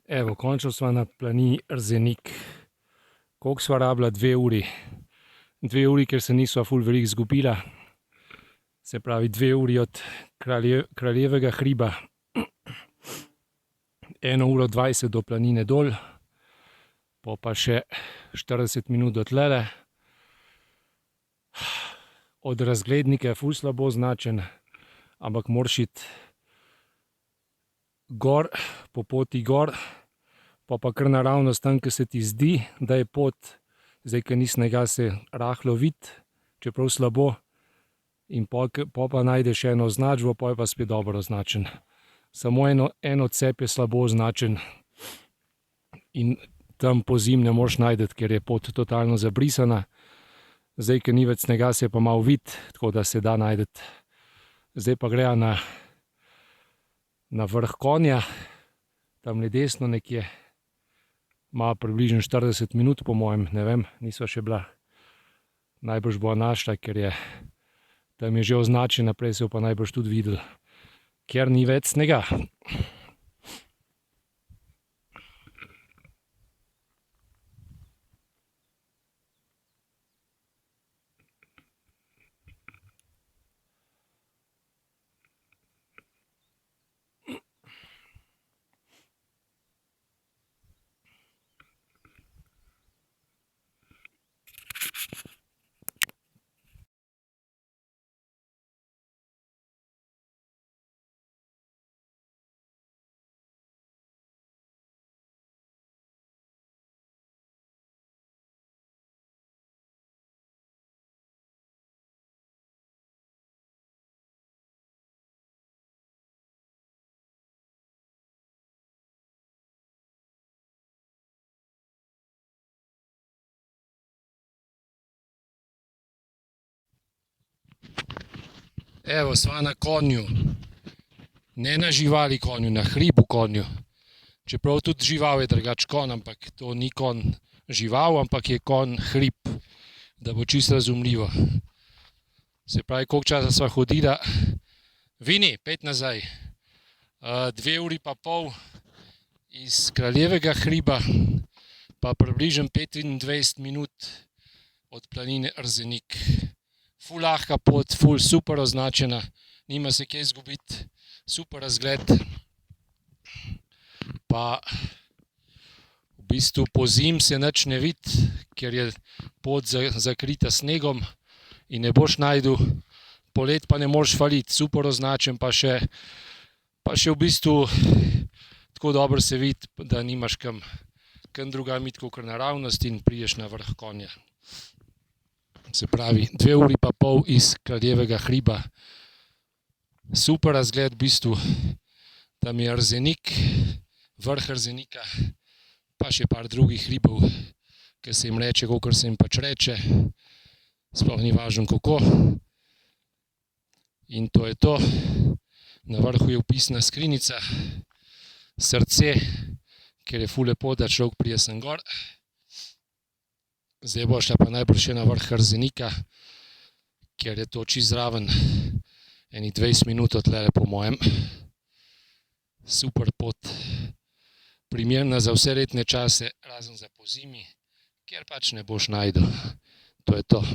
Evo, končno sva na planini Erzenik. Koliko sva rabila? 2 uri. 2 uri, ker se nisva ful veliko izgubila. Se pravi 2 uri od Kraljevega hriba. 1 uro 20 do planine dol. Po pa še 40 minut do tlele. Od razglednika je ful slabo označen, ampak moraš iti gor, po poti gor, pa kar naravnost tam, ke se ti zdi, da je pot. Zdaj, ke ni snega, se rahlo vidi, čeprav slabo. In pol pa najdeš eno označbo, pol je pa spet dobro označen. Samo en odcep je slabo označen in tam pozimi ne moreš najti, ker je pot totalno zabrisana. Zdaj, ke ni več snega, se je pa malo vidi, tako da se da najti. Zdaj pa greva na vrh konja, tamle desno nekje. Ima približno 40 minut po mojem, ne vem, nisva še bila. Najbrž bova našla, ker je tam je že označen, naprej se bo pa najbrž tudi videlo, ker ni več snega. Evo, sva na konju. Ne na živali konju, na hribu konju. Čeprav tudi žival je drugače konj, ampak to ni konj žival, ampak je konj hrib. Da bo čisto razumljivo. Se pravi, koliko časa sva hodila? Vini, pojdi nazaj. 2 uri pa pol iz Kraljevega hriba, pa približno 25 minut od planine Erzenik. Ful lahka pot, ful super označena, nima se kje izgubiti, super razgled. Pa v bistvu pozimi se nič ne vidi, ker je pot zakrita s snegom in ne boš našel. Poleti pa ne moreš faliti, super označen, pa še v bistvu tako dobro se vidi, da nimaš kam drugam iti kakor naravnost in prideš na vrh konja. Se pravi, 2 uri pa pol iz Kraljevega hriba. Super razgled v bistvu. Tam je Erzenik, vrh Erzenika, pa še par drugih hribov, ke se jim reče, kakor se jim pač reče. Sploh ni važno, kako. In to je to. Na vrhu je vpisna skrinjica, srce, ker je ful lepo, da človek pride sem gor. Zdaj bova šla pa najbrž še na vrh Erzenika, ker je to čisto zraven, ene 20 minut od tulele po mojem. Super pot. Primerna za vse letne čase, razen za pozimi, ker pač ne boš našel. To je to.